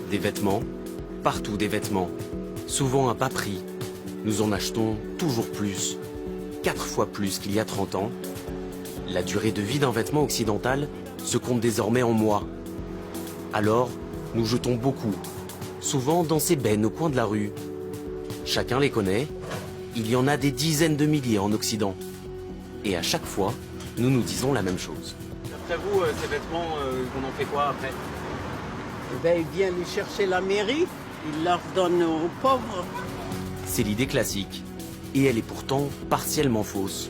Des vêtements, partout des vêtements, souvent à bas prix. Nous en achetons toujours plus, 4 fois plus qu'il y a 30 ans. La durée de vie d'un vêtement occidental se compte désormais en mois. Alors, nous jetons beaucoup, souvent dans ces bennes au coin de la rue. Chacun les connaît, il y en a des dizaines de milliers en Occident. Et à chaque fois, nous nous disons la même chose. D'après vous, ces vêtements, on en fait quoi après? Ben, il vient les chercher la mairie, il leur donne aux pauvres. C'est l'idée classique, et elle est pourtant partiellement fausse.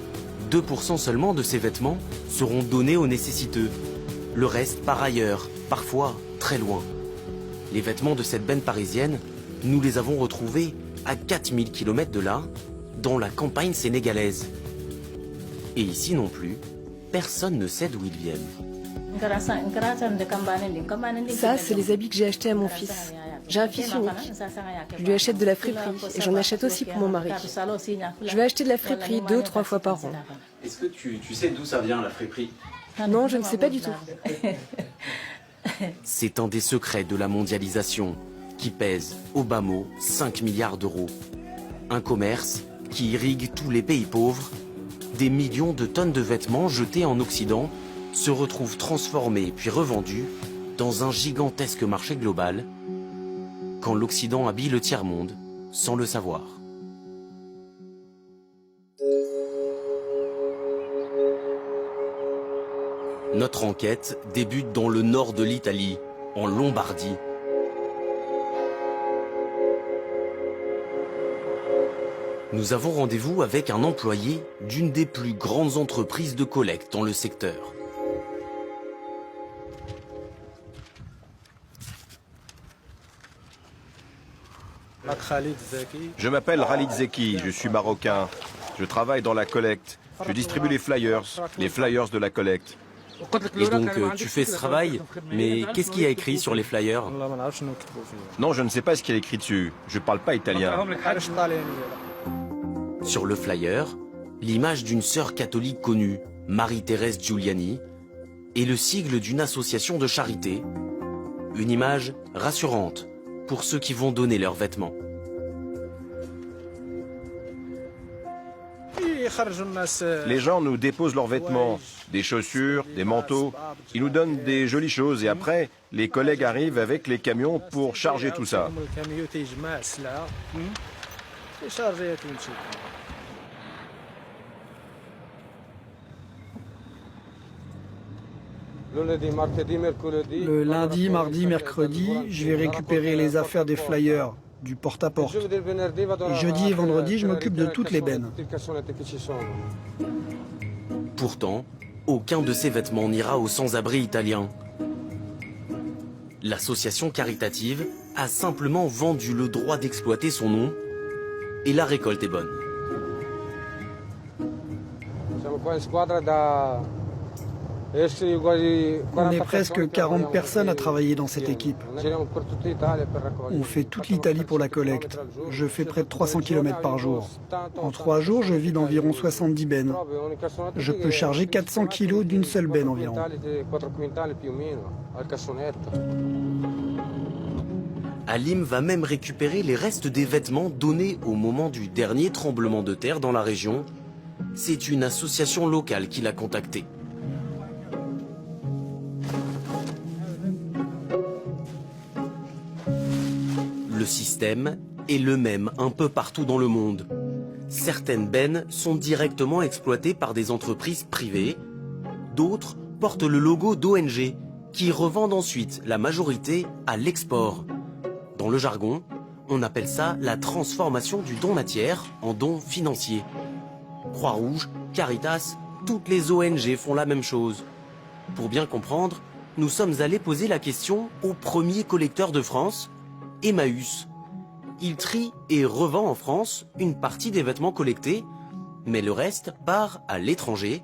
2% seulement de ces vêtements seront donnés aux nécessiteux. Le reste part ailleurs, parfois très loin. Les vêtements de cette benne parisienne, nous les avons retrouvés à 4000 km de là, dans la campagne sénégalaise. Et ici non plus, personne ne sait d'où ils viennent. Ça, c'est les habits que j'ai achetés à mon fils. J'ai un fils unique. Je lui achète de la friperie et j'en achète aussi pour mon mari. Je vais acheter de la friperie 2 ou 3 fois par an. Est-ce que tu sais d'où ça vient, la friperie? Non, je ne sais pas du tout. C'est un des secrets de la mondialisation, qui pèse, au bas mot, 5 milliards d'euros. Un commerce qui irrigue tous les pays pauvres. Des millions de tonnes de vêtements jetés en Occident se retrouvent transformés puis revendus dans un gigantesque marché global, quand l'Occident habille le tiers-monde sans le savoir. Notre enquête débute dans le nord de l'Italie, en Lombardie. Nous avons rendez-vous avec un employé d'une des plus grandes entreprises de collecte dans le secteur. Je m'appelle Khalid Zeki, je suis marocain. Je travaille dans la collecte. Je distribue les flyers de la collecte. Et donc tu fais ce travail, mais qu'est-ce qu'il y a écrit sur les flyers? Non, je ne sais pas ce qu'il y a écrit dessus. Je ne parle pas italien. Sur le flyer, l'image d'une sœur catholique connue, Marie-Thérèse Giuliani, et le sigle d'une association de charité. Une image rassurante pour ceux qui vont donner leurs vêtements. Les gens nous déposent leurs vêtements, des chaussures, des manteaux. Ils nous donnent des jolies choses et après, les collègues arrivent avec les camions pour charger tout ça. Le lundi, mardi, mercredi, je vais récupérer les affaires des flyers, du porte-à-porte. Et jeudi et vendredi, je m'occupe de toutes les bennes. Pourtant, aucun de ces vêtements n'ira aux sans-abri italiens. L'association caritative a simplement vendu le droit d'exploiter son nom et la récolte est bonne. On est presque 40 personnes à travailler dans cette équipe. On fait toute l'Italie pour la collecte. Je fais près de 300 km par jour. En 3 jours, je vide environ 70 bennes. Je peux charger 400 kg d'une seule benne environ. Halim va même récupérer les restes des vêtements donnés au moment du dernier tremblement de terre dans la région. C'est une association locale qui l'a contacté. Le système est le même un peu partout dans le monde. Certaines bennes sont directement exploitées par des entreprises privées. D'autres portent le logo d'ONG qui revendent ensuite la majorité à l'export. Dans le jargon, on appelle ça la transformation du don matière en don financier. Croix-Rouge, Caritas, toutes les ONG font la même chose. Pour bien comprendre, nous sommes allés poser la question au premier collecteur de France, Emmaüs. Il trie et revend en France une partie des vêtements collectés, mais le reste part à l'étranger,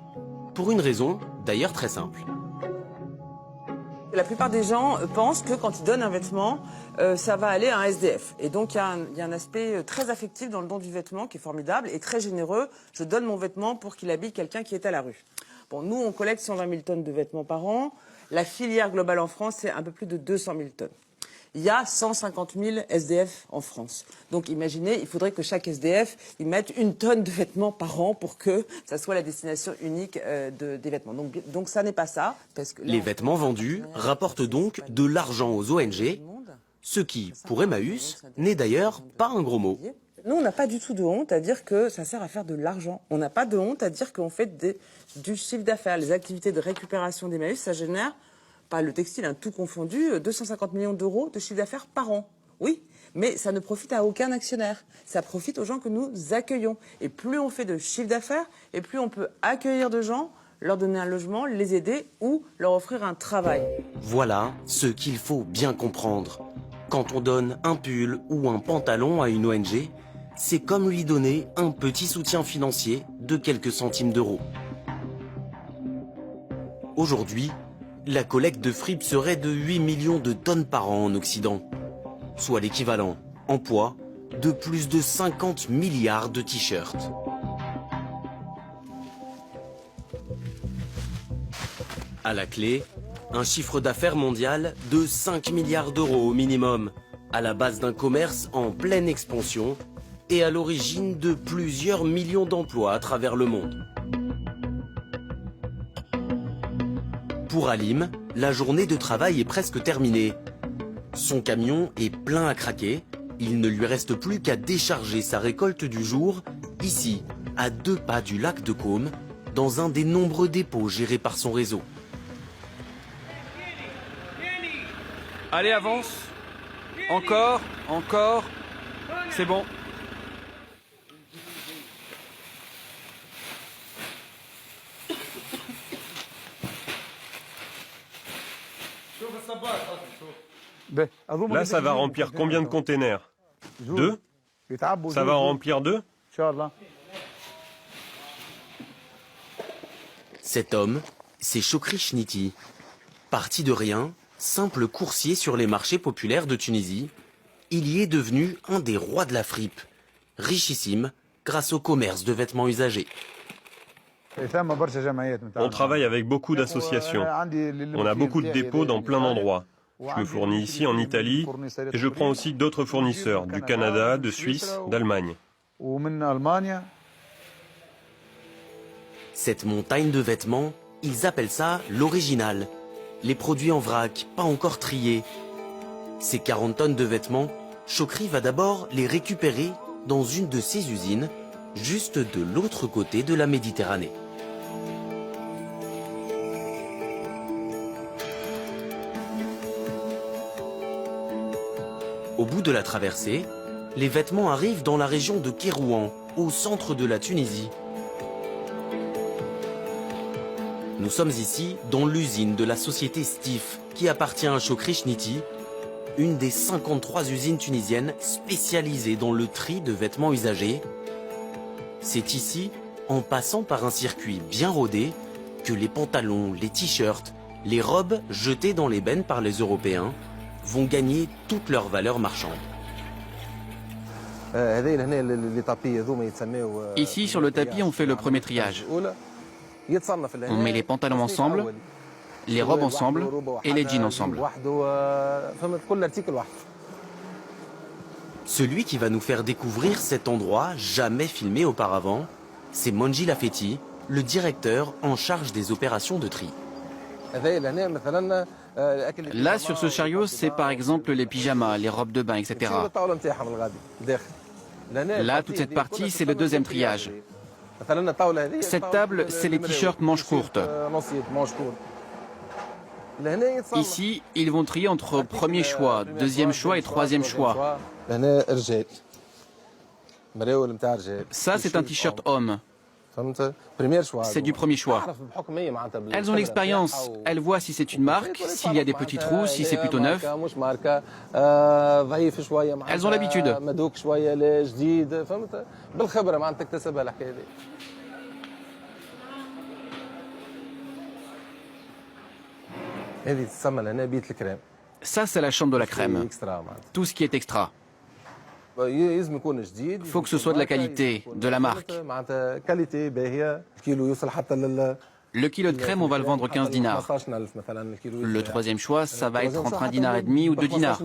pour une raison d'ailleurs très simple. La plupart des gens pensent que quand ils donnent un vêtement, ça va aller à un SDF. Et donc il y a un aspect très affectif dans le don du vêtement qui est formidable et très généreux. Je donne mon vêtement pour qu'il habille quelqu'un qui est à la rue. Bon, nous, on collecte 120 000 tonnes de vêtements par an. La filière globale en France, c'est un peu plus de 200 000 tonnes. Il y a 150 000 SDF en France. Donc imaginez, il faudrait que chaque SDF y mette 1 tonne de vêtements par an pour que ça soit la destination unique des vêtements. Donc ça n'est pas ça. Parce que là, les vêtements vendus rapportent donc de l'argent aux ONG, ce qui, pour Emmaüs, n'est d'ailleurs pas un gros mot. Nous, on n'a pas du tout de honte à dire que ça sert à faire de l'argent. On n'a pas de honte à dire qu'on fait du chiffre d'affaires. Les activités de récupération d'Emmaüs, ça génère, pas le textile, tout confondu, 250 millions d'euros de chiffre d'affaires par an. Oui, mais ça ne profite à aucun actionnaire. Ça profite aux gens que nous accueillons. Et plus on fait de chiffre d'affaires, et plus on peut accueillir de gens, leur donner un logement, les aider ou leur offrir un travail. Voilà ce qu'il faut bien comprendre. Quand on donne un pull ou un pantalon à une ONG, c'est comme lui donner un petit soutien financier de quelques centimes d'euros. Aujourd'hui, la collecte de fripes serait de 8 millions de tonnes par an en Occident, soit l'équivalent, en poids, de plus de 50 milliards de t-shirts. À la clé, un chiffre d'affaires mondial de 5 milliards d'euros au minimum, à la base d'un commerce en pleine expansion et à l'origine de plusieurs millions d'emplois à travers le monde. Pour Halim, la journée de travail est presque terminée. Son camion est plein à craquer. Il ne lui reste plus qu'à décharger sa récolte du jour, ici, à 2 pas du lac de Côme, dans un des nombreux dépôts gérés par son réseau. Allez, avance. Encore, encore. C'est bon. Là, ça va remplir combien de containers? 2? Ça va en remplir 2? Cet homme, c'est Chokri Chniti. Parti de rien, simple coursier sur les marchés populaires de Tunisie, il y est devenu un des rois de la fripe, richissime grâce au commerce de vêtements usagés. On travaille avec beaucoup d'associations. On a beaucoup de dépôts dans plein d'endroits. Je me fournis ici en Italie et je prends aussi d'autres fournisseurs du Canada, de Suisse, d'Allemagne. Cette montagne de vêtements, ils appellent ça l'original. Les produits en vrac, pas encore triés. Ces 40 tonnes de vêtements, Chokri va d'abord les récupérer dans une de ses usines, juste de l'autre côté de la Méditerranée. Au bout de la traversée, les vêtements arrivent dans la région de Kérouan, au centre de la Tunisie. Nous sommes ici dans l'usine de la société Stif, qui appartient à Chokri Chniti, une des 53 usines tunisiennes spécialisées dans le tri de vêtements usagés. C'est ici, en passant par un circuit bien rodé, que les pantalons, les t-shirts, les robes jetées dans les bennes par les Européens vont gagner toute leur valeur marchande. Ici, sur le tapis, on fait le premier triage. On met les pantalons ensemble, les robes ensemble et les jeans ensemble. Celui qui va nous faire découvrir cet endroit jamais filmé auparavant, c'est Monji Lafetti, le directeur en charge des opérations de tri. Là, sur ce chariot, c'est par exemple les pyjamas, les robes de bain, etc. Là, toute cette partie, c'est le deuxième triage. Cette table, c'est les t-shirts manches courtes. Ici, ils vont trier entre premier choix, deuxième choix et troisième choix. Ça, c'est un t-shirt homme. C'est du premier choix. Elles ont l'expérience. Elles voient si c'est une marque, s'il y a des petits trous, si c'est plutôt neuf. Elles ont l'habitude. Ça, c'est la chambre de la crème. Tout ce qui est extra. Il faut que ce soit de la qualité, de la marque. Le kilo de crème, on va le vendre 15 dinars. Le troisième choix, ça va être entre 1,5 dinar ou 2 dinars.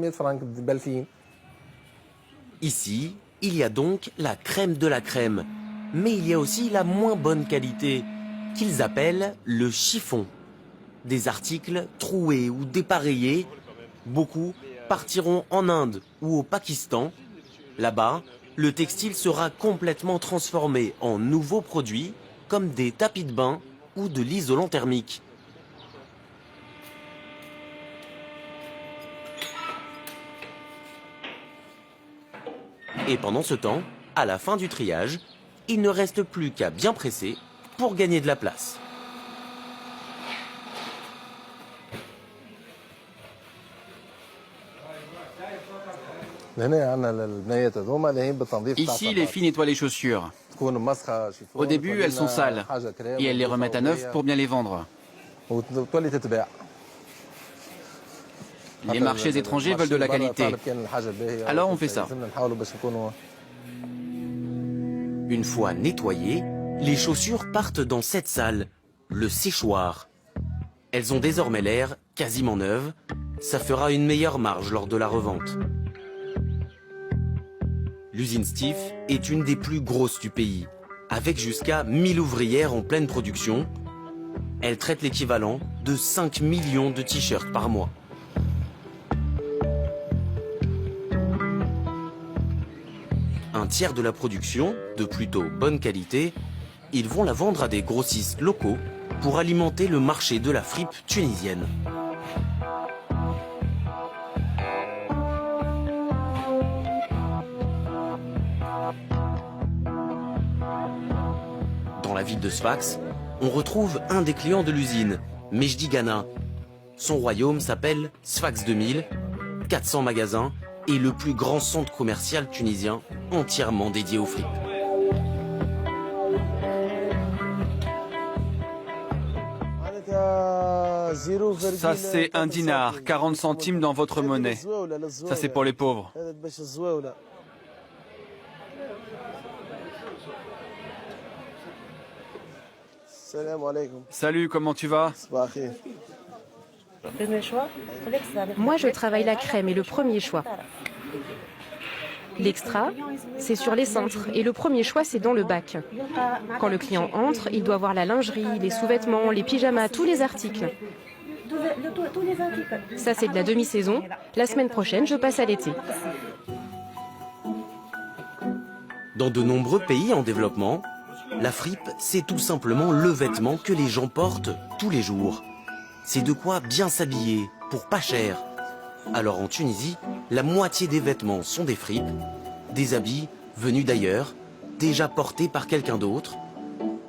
Ici, il y a donc la crème de la crème. Mais il y a aussi la moins bonne qualité, qu'ils appellent le chiffon. Des articles troués ou dépareillés. Beaucoup partiront en Inde ou au Pakistan. Là-bas, le textile sera complètement transformé en nouveaux produits, comme des tapis de bain ou de l'isolant thermique. Et pendant ce temps, à la fin du triage, il ne reste plus qu'à bien presser pour gagner de la place. Ici, les filles nettoient les chaussures. Au début, elles sont sales et elles les remettent à neuf pour bien les vendre. Les marchés étrangers veulent de la qualité. Alors on fait ça. Une fois nettoyées, les chaussures partent dans cette salle, le séchoir. Elles ont désormais l'air quasiment neuves. Ça fera une meilleure marge lors de la revente. L'usine Stif est une des plus grosses du pays, avec jusqu'à 1000 ouvrières en pleine production. Elle traite l'équivalent de 5 millions de t-shirts par mois. Un tiers de la production, de plutôt bonne qualité, ils vont la vendre à des grossistes locaux pour alimenter le marché de la fripe tunisienne. Dans la ville de Sfax, on retrouve un des clients de l'usine, Mejdi Ghana. Son royaume s'appelle Sfax 2000, 400 magasins et le plus grand centre commercial tunisien entièrement dédié aux fripes. Ça, c'est 1 dinar, 40 centimes dans votre monnaie. Ça, c'est pour les pauvres. Salut, comment tu vas? Moi, je travaille la crème et le premier choix. L'extra, c'est sur les cintres et le premier choix, c'est dans le bac. Quand le client entre, il doit voir la lingerie, les sous-vêtements, les pyjamas, tous les articles. Ça, c'est de la demi-saison. La semaine prochaine, je passe à l'été. Dans de nombreux pays en développement, la fripe, c'est tout simplement le vêtement que les gens portent tous les jours. C'est de quoi bien s'habiller, pour pas cher. Alors en Tunisie, la moitié des vêtements sont des fripes, des habits venus d'ailleurs, déjà portés par quelqu'un d'autre.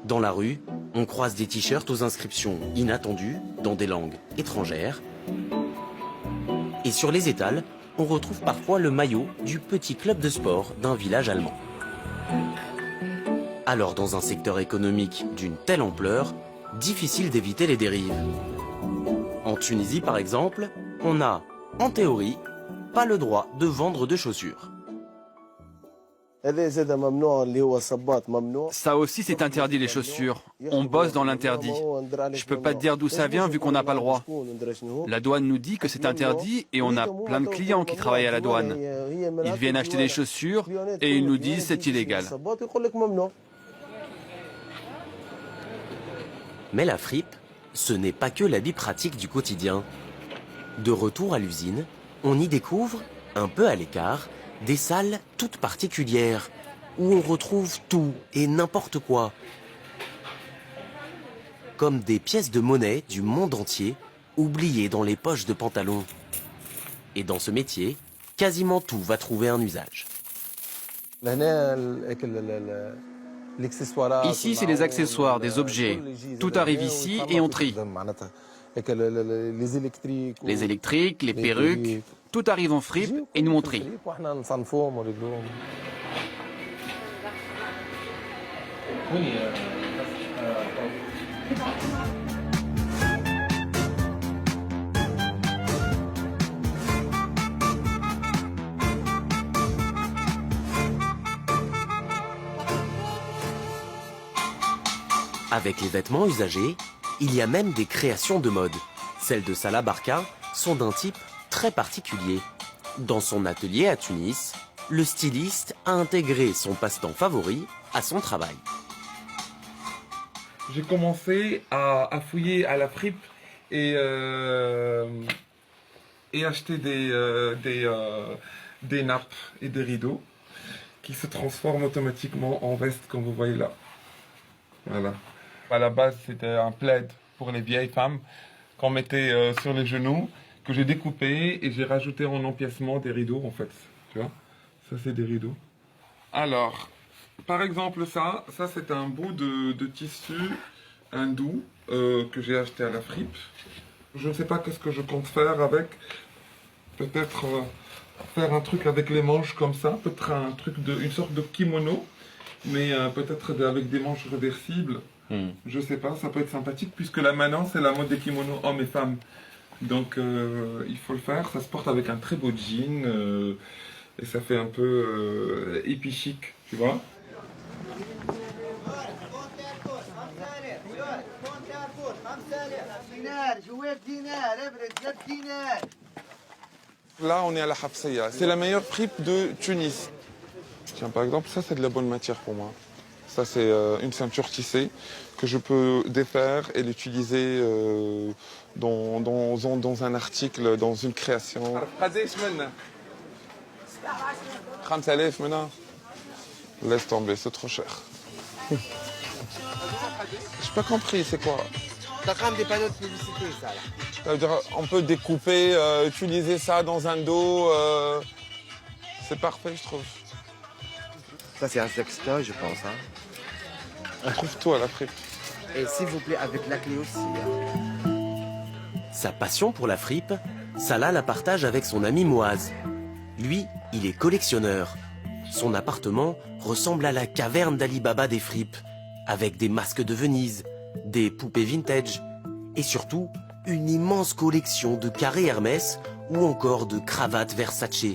Dans la rue, on croise des t-shirts aux inscriptions inattendues, dans des langues étrangères. Et sur les étals, on retrouve parfois le maillot du petit club de sport d'un village allemand. Alors dans un secteur économique d'une telle ampleur, difficile d'éviter les dérives. En Tunisie par exemple, on n'a, en théorie, pas le droit de vendre de chaussures. Ça aussi, c'est interdit, les chaussures. On bosse dans l'interdit. Je peux pas te dire d'où ça vient vu qu'on n'a pas le droit. La douane nous dit que c'est interdit et on a plein de clients qui travaillent à la douane. Ils viennent acheter des chaussures et ils nous disent c'est illégal. Mais la fripe, ce n'est pas que l'habit pratique du quotidien. De retour à l'usine, on y découvre, un peu à l'écart, des salles toutes particulières, où on retrouve tout et n'importe quoi. Comme des pièces de monnaie du monde entier, oubliées dans les poches de pantalons. Et dans ce métier, quasiment tout va trouver un usage. Ici, c'est des accessoires, des objets. Tout arrive ici et on trie. Les électriques, les perruques, tout arrive en fripe et nous on trie. Avec les vêtements usagés, il y a même des créations de mode. Celles de Salah Barka sont d'un type très particulier. Dans son atelier à Tunis, le styliste a intégré son passe-temps favori à son travail. J'ai commencé à fouiller à la fripe et acheter des nappes et des rideaux qui se transforment automatiquement en veste, comme vous voyez là. Voilà. À la base, c'était un plaid pour les vieilles femmes qu'on mettait sur les genoux, que j'ai découpé et j'ai rajouté en empiècement des rideaux, en fait. Tu vois, ça, c'est des rideaux. Alors, par exemple, ça c'est un bout de tissu hindou que j'ai acheté à la fripe. Je ne sais pas qu'est-ce que je compte faire avec. Peut-être faire un truc avec les manches comme ça, peut-être une sorte de kimono, mais peut-être avec des manches réversibles. Je sais pas, ça peut être sympathique puisque là maintenant c'est la mode des kimonos hommes et femmes. Donc il faut le faire, ça se porte avec un très beau jean et ça fait un peu hippie chic, tu vois. Là on est à la Hafsaya, c'est la meilleure fripe de Tunis. Tiens par exemple ça c'est de la bonne matière pour moi. Ça, c'est une ceinture tissée que je peux défaire et l'utiliser dans un article, dans une création. Laisse tomber, c'est trop cher. J'ai pas compris, c'est quoi? T'as quand même des panneaux de publicité, ça, là. Ça veut dire, on peut découper, utiliser ça dans un dos. C'est parfait, je trouve. Ça, c'est un sextoy, je pense. Hein. On trouve tout à la fripe. Et s'il vous plaît, avec la clé aussi. Hein. Sa passion pour la fripe, Salah la partage avec son ami Moaz. Lui, il est collectionneur. Son appartement ressemble à la caverne d'Ali Baba des fripes, avec des masques de Venise, des poupées vintage, et surtout, une immense collection de carrés Hermès ou encore de cravates Versace.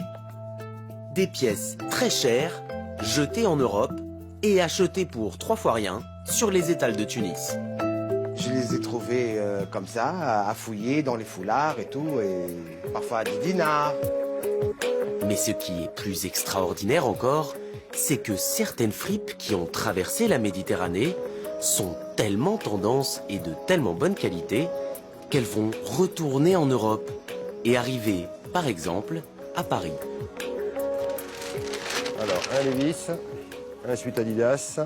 Des pièces très chères, jetées en Europe et achetées pour 3 fois rien sur les étals de Tunis. Je les ai trouvés comme ça, à fouiller dans les foulards et tout, et parfois à 10 dinars. Mais ce qui est plus extraordinaire encore, c'est que certaines fripes qui ont traversé la Méditerranée sont tellement tendance et de tellement bonne qualité qu'elles vont retourner en Europe et arriver, par exemple, à Paris. Alors, un Levi's, un suite Adidas,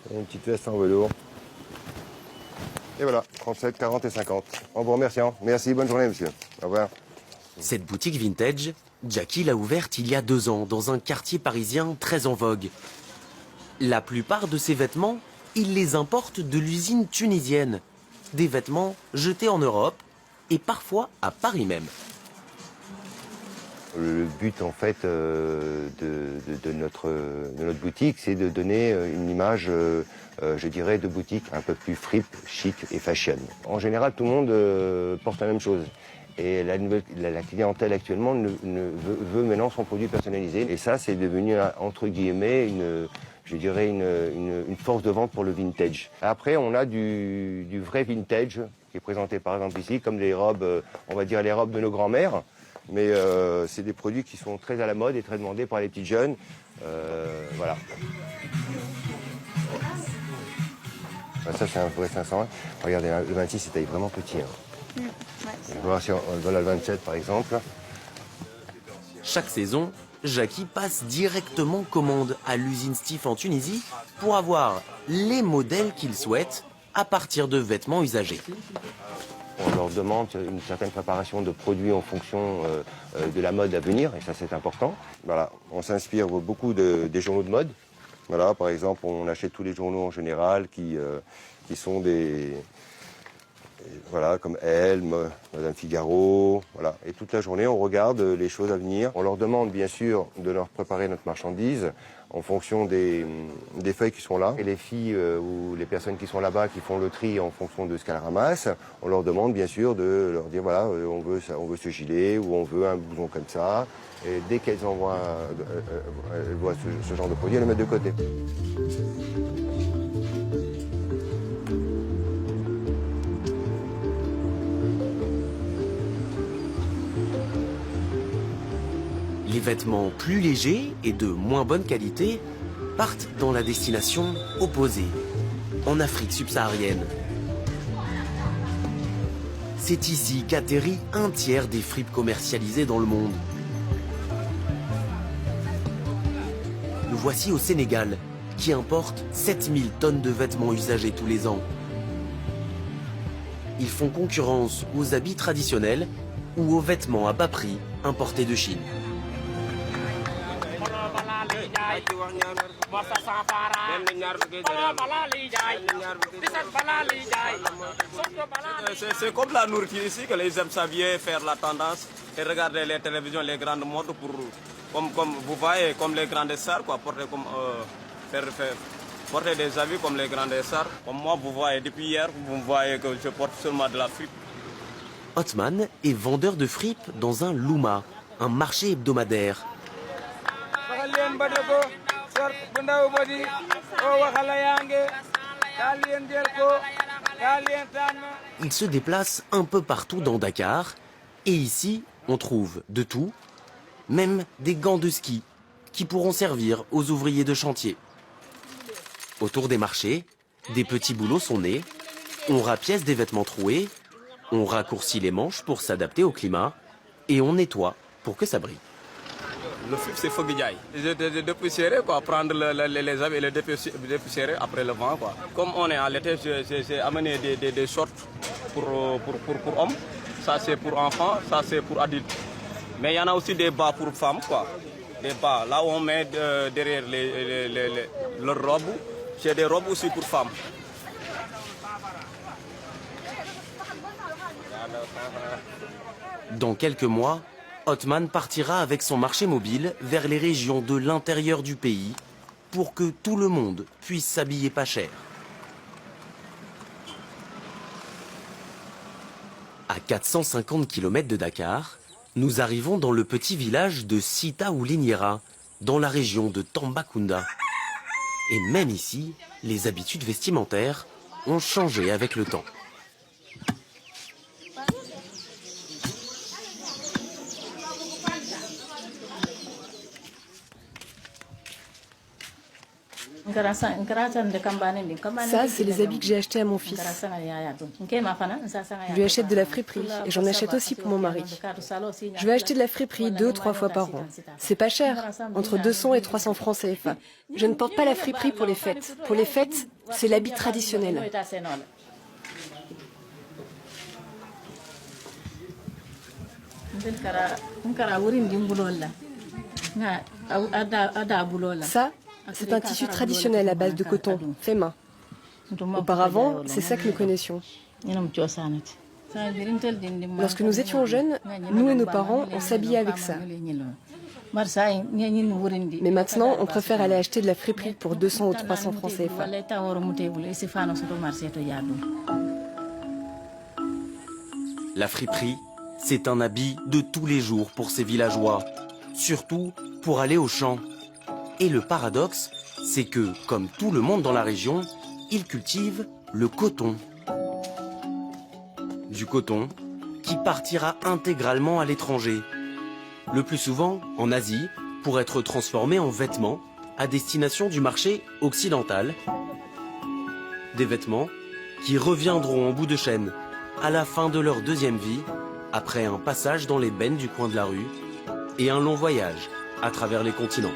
et une petite veste en velours. Et voilà, 37, 40 et 50. En vous remerciant. Merci, bonne journée, monsieur. Au revoir. Cette boutique vintage, Jackie l'a ouverte il y a 2 ans dans un quartier parisien très en vogue. La plupart de ses vêtements, il les importe de l'usine tunisienne. Des vêtements jetés en Europe et parfois à Paris même. Le but en fait de notre boutique, c'est de donner une image, je dirais, de boutique un peu plus fripe, chic et fashion. En général, tout le monde porte la même chose. Et la clientèle actuellement veut maintenant son produit personnalisé. Et ça, c'est devenu, entre guillemets, une force de vente pour le vintage. Après, on a du vrai vintage qui est présenté par exemple ici, comme les robes, on va dire les robes de nos grands-mères. Mais c'est des produits qui sont très à la mode et très demandés par les petites jeunes. Voilà. Ça, c'est un vrai 500. Regardez, le 26, c'est taille vraiment petit. Hein. On va voir si on va le 27, par exemple. Chaque saison, Jackie passe directement commande à l'usine Stif en Tunisie pour avoir les modèles qu'il souhaite à partir de vêtements usagés. On leur demande une certaine préparation de produits en fonction de la mode à venir, et ça c'est important. Voilà, on s'inspire beaucoup des journaux de mode. Voilà, par exemple, on achète tous les journaux en général qui sont des... Voilà, comme Elle, Madame Figaro, voilà. Et toute la journée, on regarde les choses à venir. On leur demande bien sûr de leur préparer notre marchandise en fonction des feuilles qui sont là. Et les filles ou les personnes qui sont là-bas, qui font le tri en fonction de ce qu'elles ramassent, on leur demande bien sûr de leur dire voilà, on veut ce gilet ou on veut un blouson comme ça. Et dès qu'elles voient ce genre de produit, elles le mettent de côté. Les vêtements plus légers et de moins bonne qualité partent dans la destination opposée, en Afrique subsaharienne. C'est ici qu'atterrit un tiers des fripes commercialisées dans le monde. Nous voici au Sénégal, qui importe 7000 tonnes de vêtements usagés tous les ans. Ils font concurrence aux habits traditionnels ou aux vêtements à bas prix importés de Chine. C'est comme la nourriture ici que les hommes savaient faire la tendance et regarder les télévisions, les grandes modes comme vous voyez, comme les grandes stars, quoi, porter des habits comme les grandes stars. Comme moi, vous voyez, depuis hier, vous voyez que je porte seulement de la fripe. Othman est vendeur de fripes dans un louma, un marché hebdomadaire. Il se déplace un peu partout dans Dakar et ici on trouve de tout, même des gants de ski qui pourront servir aux ouvriers de chantier. Autour des marchés, des petits boulots sont nés, on rapièce des vêtements troués, on raccourcit les manches pour s'adapter au climat et on nettoie pour que ça brille. Le flip, c'est Fogidjaï. Je dépoussiérer, quoi, prendre les habits et les dépoussiérer après le vent, quoi. Comme on est en été, j'ai amené des shorts pour hommes. Ça, c'est pour enfants, ça, c'est pour adultes. Mais il y en a aussi des bas pour femmes, quoi. Des bas, là où on met derrière leurs robes. J'ai des robes aussi pour femmes. Dans quelques mois, Othman partira avec son marché mobile vers les régions de l'intérieur du pays pour que tout le monde puisse s'habiller pas cher. À 450 km de Dakar, nous arrivons dans le petit village de Sita Ouliniera, dans la région de Tambacounda. Et même ici, les habitudes vestimentaires ont changé avec le temps. Ça, c'est les habits que j'ai achetés à mon fils. Je lui achète de la friperie et j'en achète aussi pour mon mari. Je vais acheter de la friperie 2 ou 3 fois par an. C'est pas cher, entre 200 et 300 francs CFA. Je ne porte pas la friperie pour les fêtes. Pour les fêtes, c'est l'habit traditionnel. Ça, c'est un tissu traditionnel à base de coton, fait main. Auparavant, c'est ça que nous connaissions. Lorsque nous étions jeunes, nous et nos parents, on s'habillait avec ça. Mais maintenant, on préfère aller acheter de la friperie pour 200 ou 300 francs CFA. La friperie, c'est un habit de tous les jours pour ces villageois, surtout pour aller au champ. Et le paradoxe, c'est que, comme tout le monde dans la région, ils cultivent le coton. Du coton qui partira intégralement à l'étranger. Le plus souvent en Asie, pour être transformé en vêtements à destination du marché occidental. Des vêtements qui reviendront en bout de chaîne à la fin de leur deuxième vie, après un passage dans les bennes du coin de la rue et un long voyage à travers les continents.